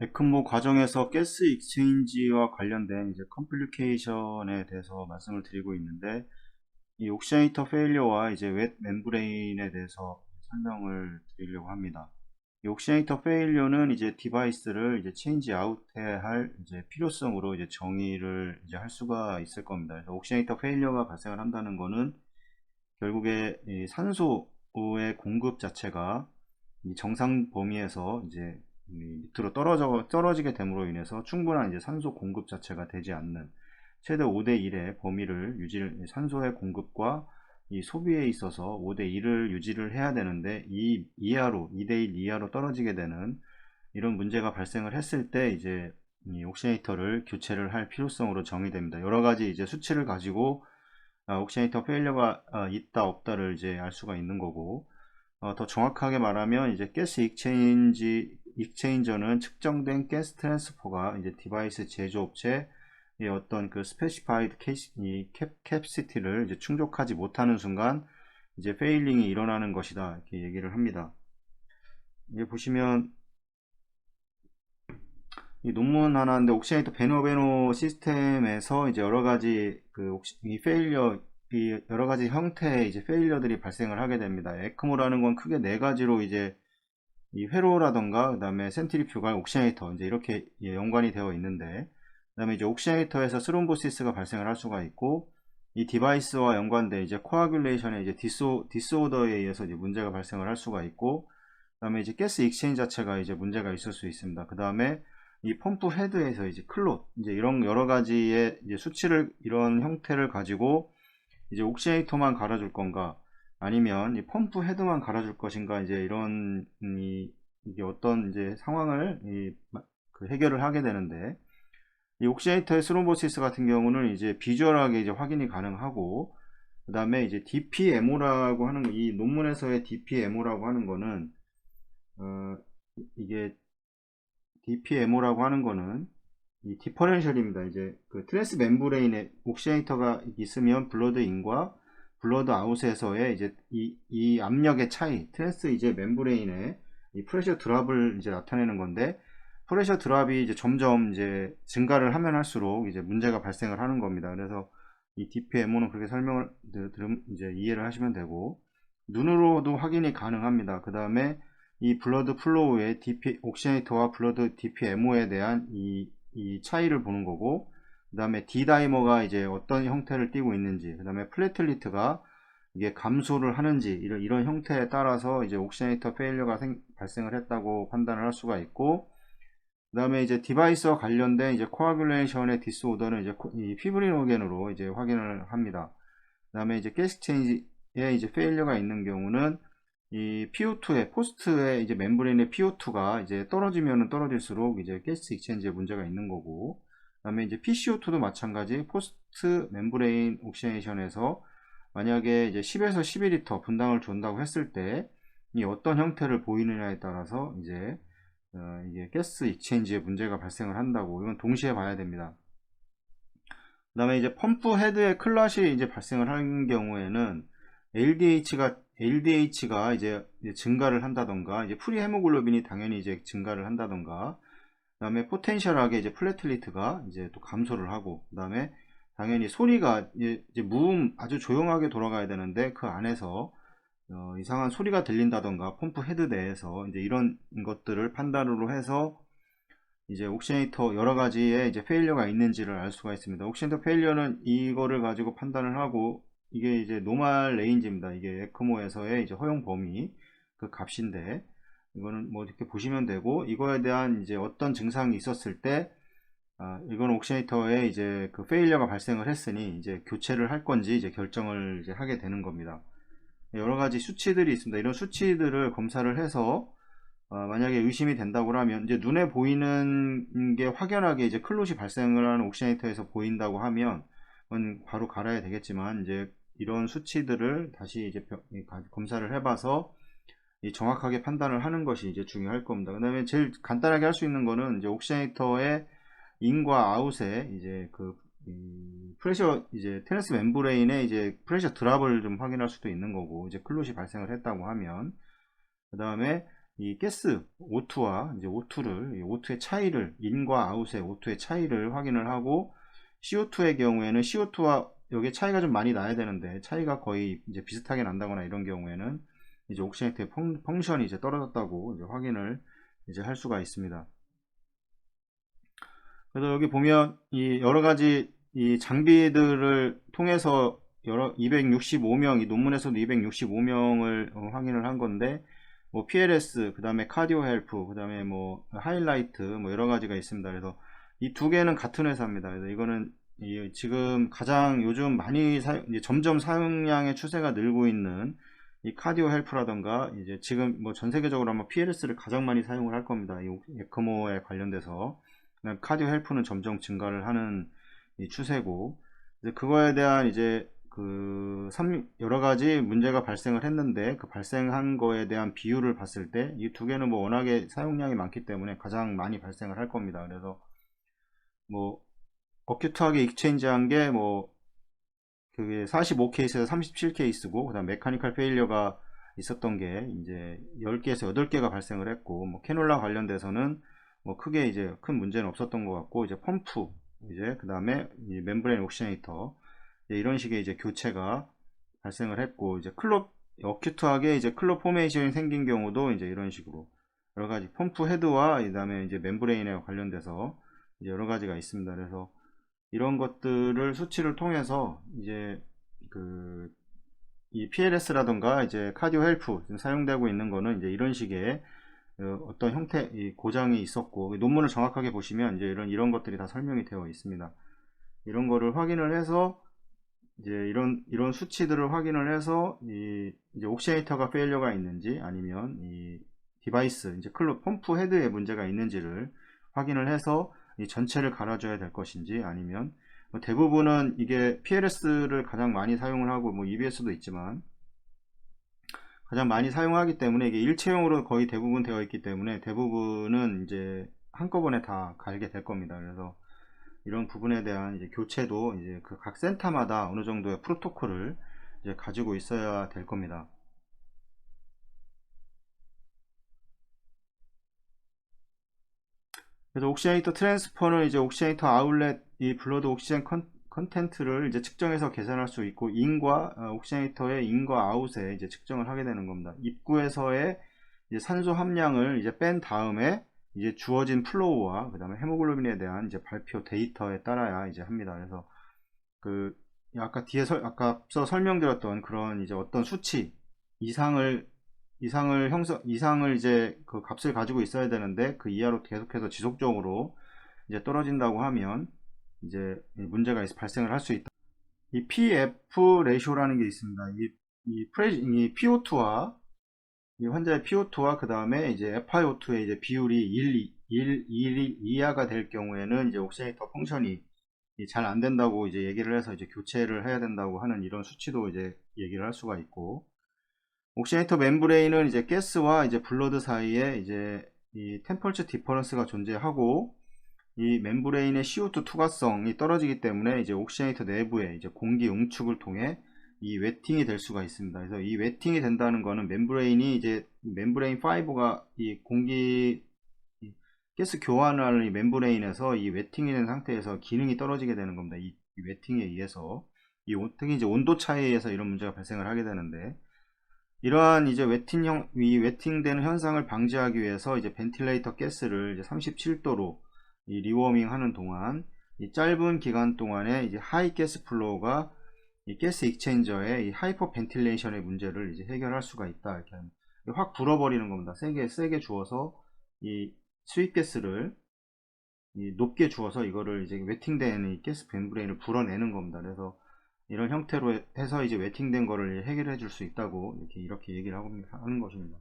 에크모 과정에서 가스 익스체인지와 관련된 이제 컴플리케이션에 대해서 말씀을 드리고 있는데, 이 옥시네이터 페일리어와 이제 웻 멤브레인에 대해서 설명을 드리려고 합니다. 이 옥시네이터 페일리어는 이제 디바이스를 이제 체인지 아웃해야 할 이제 필요성으로 이제 정의를 이제 할 수가 있을 겁니다. 그래서 옥시네이터 페일리어가 발생을 한다는 거는 결국에 이 산소의 공급 자체가 이 정상 범위에서 이제 밑으로 떨어지게 됨으로 인해서 충분한 이제 산소 공급 자체가 되지 않는 최대 5대 1의 범위를 산소의 공급과 이 소비에 있어서 5대 1을 유지를 해야 되는데 이 이하로 2대 1 이하로 떨어지게 되는 이런 문제가 발생을 했을 때 이제 이 옥시네이터를 교체를 할 필요성으로 정의됩니다. 여러 가지 이제 수치를 가지고 옥시네이터 페일러가 있다 없다를 이제 알 수가 있는 거고, 더 정확하게 말하면 이제 가스 익체인저는 측정된 가스 트랜스퍼가 이제 디바이스 제조업체의 어떤 그 스페시파이드 캡시티를 이제 충족하지 못하는 순간 이제 페일링이 일어나는 것이다, 이렇게 얘기를 합니다. 이게 보시면 이 논문 하나인데, 옥시네이터 베노 시스템에서 이제 여러 가지 이 페일리어, 이 여러 가지 형태의 이제 페일리어들이 발생을 하게 됩니다. 에크모라는 건 크게 네 가지로 이제 이 회로라던가 그다음에 센트리퓨갈, 옥시네이터 이제 이렇게 연관이 되어 있는데, 그다음에 이제 옥시네이터에서 스롬보시스가 발생을 할 수가 있고, 이 디바이스와 연관된 이제 코아뷸레이션의 이제 디스오더에 의해서 이제 문제가 발생을 할 수가 있고, 그다음에 이제 가스 익스체인지 자체가 이제 문제가 있을 수 있습니다. 그다음에 이 펌프 헤드에서 이제 클롯 이제 이런 여러 가지의 이제 수치를 이런 형태를 가지고 이제 옥시네이터만 갈아줄 건가, 아니면 이 펌프 헤드만 갈아줄 것인가, 이제 이런 이게 어떤 이제 상황을 해결을 하게 되는데, 이 옥시네이터의 스롬보시스 같은 경우는 이제 비주얼하게 이제 확인이 가능하고, 그 다음에 이제 DPMO라고 하는 이 논문에서의 DPMO라고 하는 거는 이게 DPMO라고 하는 거는 이 디퍼렌셜입니다. 이제 그 트랜스 멤브레인에 옥시네이터가 있으면 블러드 인과 블러드 아웃에서의 이제 이 압력의 차이, 트랜스 이제 멤브레인의 이 프레셔 드랍을 이제 나타내는 건데, 프레셔 드랍이 이제 점점 이제 증가를 하면 할수록 이제 문제가 발생을 하는 겁니다. 그래서 이 DPMO는 그렇게 설명을 이제 이해를 하시면 되고, 눈으로도 확인이 가능합니다. 그 다음에 이 블러드 플로우의 옥시네이터와 블러드 DPMO에 대한 이 차이를 보는 거고, 그 다음에 D다이머가 이제 어떤 형태를 띠고 있는지, 그 다음에 플래틀리트가 이게 감소를 하는지, 이런 형태에 따라서 이제 옥시네이터 페일러가 발생을 했다고 판단을 할 수가 있고, 그 다음에 이제 디바이스와 관련된 이제 코아뷸레이션의 디스오더는 이제 이 피브리노겐으로 이제 확인을 합니다. 그 다음에 이제 가스 체인지에 이제 페일러가 있는 경우는 이 PO2의 포스트의 이제 멤브레인의 PO2가 이제 떨어지면은 떨어질수록 이제 가스 익스체인지에 문제가 있는 거고, 그다음에 이제 PCO2도 마찬가지, 포스트 멤브레인 옥시네이션에서 만약에 이제 10에서 12리터 분당을 준다고 했을 때 이 어떤 형태를 보이느냐에 따라서 이제 이게 가스 익스체인지에 문제가 발생을 한다고, 이건 동시에 봐야 됩니다. 그 다음에 이제 펌프 헤드의 클럿이 이제 발생을 하는 경우에는 LDH가 이제 증가를 한다던가, 이제 프리 헤모글로빈이 당연히 이제 증가를 한다던가, 그 다음에 포텐셜하게 이제 플래틀리트가 이제 또 감소를 하고, 그 다음에 당연히 소리가 이제 무음 아주 조용하게 돌아가야 되는데 그 안에서 이상한 소리가 들린다던가, 펌프 헤드 내에서 이제 이런 것들을 판단으로 해서 이제 옥시네이터 여러 가지의 이제 페일러가 있는지를 알 수가 있습니다. 옥시네이터 페일러는 이거를 가지고 판단을 하고, 이게 이제 노멀 레인지입니다. 이게 에크모에서의 이제 허용 범위 그 값인데, 이거는 뭐 이렇게 보시면 되고, 이거에 대한 이제 어떤 증상이 있었을 때 이건 옥시네이터에 이제 그 페일러가 발생을 했으니 이제 교체를 할 건지 이제 결정을 이제 하게 되는 겁니다. 여러 가지 수치들이 있습니다. 이런 수치들을 검사를 해서 만약에 의심이 된다고 하면, 이제 눈에 보이는 게 확연하게 이제 클롯이 발생을 하는 옥시네이터에서 보인다고 하면 그건 바로 갈아야 되겠지만, 이제 이런 수치들을 다시 이제 검사를 해봐서 정확하게 판단을 하는 것이 이제 중요할 겁니다. 그 다음에 제일 간단하게 할 수 있는 거는 이제 옥시네이터의 인과 아웃에 이제 프레셔 이제 테너스 멤브레인의 이제 프레셔 드랍을 좀 확인할 수도 있는 거고, 이제 클롯이 발생을 했다고 하면. 그 다음에 이 가스 O2와 이제 O2의 차이를, 인과 아웃의 O2의 차이를 확인을 하고, CO2의 경우에는 CO2와 여기 차이가 좀 많이 나야 되는데 차이가 거의 이제 비슷하게 난다거나 이런 경우에는 이제 옥시네이트의 펑션이 이제 떨어졌다고 이제 확인을 이제 할 수가 있습니다. 그래서 여기 보면 이 여러 가지 이 장비들을 통해서 265명, 이 논문에서도 265명을 확인을 한 건데, 뭐 PLS, 그 다음에 카디오 헬프, 그 다음에 뭐 하이라이트, 뭐 여러 가지가 있습니다. 그래서 이 두 개는 같은 회사입니다. 그래서 이거는 지금 가장 요즘 많이 이제 점점 사용량의 추세가 늘고 있는 이 카디오 헬프라던가, 이제 지금 뭐 전 세계적으로 아마 PLS를 가장 많이 사용을 할 겁니다. 이 에크모에 관련돼서. 카디오 헬프는 점점 증가를 하는 이 추세고, 이제 그거에 대한 이제 여러 가지 문제가 발생을 했는데, 그 발생한 거에 대한 비율을 봤을 때 이 두 개는 뭐 워낙에 사용량이 많기 때문에 가장 많이 발생을 할 겁니다. 그래서 뭐 어큐트하게 익체인지한 게 뭐 그게 45케이스에서 37케이스고, 그다음 메카니컬 페일리어가 있었던 게 이제 10개에서 8개가 발생을 했고, 뭐 캐놀라 관련돼서는 뭐 크게 이제 큰 문제는 없었던 것 같고, 이제 펌프, 이제 그 다음에 멤브레인 옥시네이터, 이런 식의 이제 교체가 발생을 했고, 이제 어큐트하게 이제 클럽 포메이션이 생긴 경우도 이제 이런 식으로 여러 가지 펌프 헤드와 그 다음에 이제 멤브레인에 관련돼서 이제 여러 가지가 있습니다. 그래서 이런 것들을 수치를 통해서 이제 이 PLS라던가 이제 카디오 헬프 사용되고 있는 거는 이제 이런 식의 어떤 형태 이 고장이 있었고, 논문을 정확하게 보시면 이제 이런 것들이 다 설명이 되어 있습니다. 이런 거를 확인을 해서 이제 이런 수치들을 확인을 해서 이제 옥시네이터가 페일리어가 있는지, 아니면 이 디바이스 이제 펌프 헤드에 문제가 있는지를 확인을 해서 이 전체를 갈아줘야 될 것인지, 아니면 뭐 대부분은 이게 PLS를 가장 많이 사용을 하고, 뭐 EBS도 있지만 가장 많이 사용하기 때문에 이게 일체형으로 거의 대부분 되어 있기 때문에 대부분은 이제 한꺼번에 다 갈게 될 겁니다. 그래서 이런 부분에 대한 이제 교체도 이제 그 각 센터마다 어느 정도의 프로토콜을 이제 가지고 있어야 될 겁니다. 그래서 옥시네이터 트랜스퍼는 이제 옥시네이터 아울렛 이 블러드 옥시젠 컨텐트를 이제 측정해서 계산할 수 있고, 옥시네이터의 인과 아웃에 이제 측정을 하게 되는 겁니다. 입구에서의 이제 산소 함량을 이제 뺀 다음에 이제 주어진 플로우와 그 다음에 헤모글로빈에 대한 이제 발표 데이터에 따라야 이제 합니다. 그래서 아까 앞서 설명드렸던 그런 이제 어떤 수치 이상을 이제 그 값을 가지고 있어야 되는데, 그 이하로 계속해서 지속적으로 이제 떨어진다고 하면 이제 문제가 발생을 할 수 있다. 이 PF 레이쇼라는 게 있습니다. 이 PO2와 이 환자의 PO2와 그 다음에 이제 FiO2의 이제 비율이 1 이하가 될 경우에는 이제 옥시네이터 펑션이 잘 안 된다고 이제 얘기를 해서 이제 교체를 해야 된다고 하는 이런 수치도 이제 얘기를 할 수가 있고, 옥시네이터 멤브레인은 이제 가스와 이제 블러드 사이에 이제 이 템퍼처 디퍼런스가 존재하고, 이 멤브레인의 CO2 투과성이 떨어지기 때문에 이제 옥시네이터 내부에 이제 공기 응축을 통해 이 웨팅이 될 수가 있습니다. 그래서 이 웨팅이 된다는 거는 멤브레인 파이버가 가스 교환을 하는 이 멤브레인에서 이 웨팅이 된 상태에서 기능이 떨어지게 되는 겁니다. 이 웨팅에 의해서 특히 이제 온도 차이에 의해서 이런 문제가 발생을 하게 되는데, 이러한 이제 웨팅되는 현상을 방지하기 위해서 이제 벤틸레이터 가스를 이제 37도로 리워밍 하는 동안 이 짧은 기간 동안에 이제 하이 가스 플로우가 이 가스 익체인저의 이 하이퍼 벤틸레이션의 문제를 이제 해결할 수가 있다. 이렇게 확 불어버리는 겁니다. 세게 주어서 이 수입 가스를 높게 주어서 이거를 이제 웨팅된 이 가스 멤브레인을 불어내는 겁니다. 그래서 이런 형태로 해서 이제 웨팅된 거를 해결해 줄 수 있다고 이렇게 얘기를 하는 것입니다.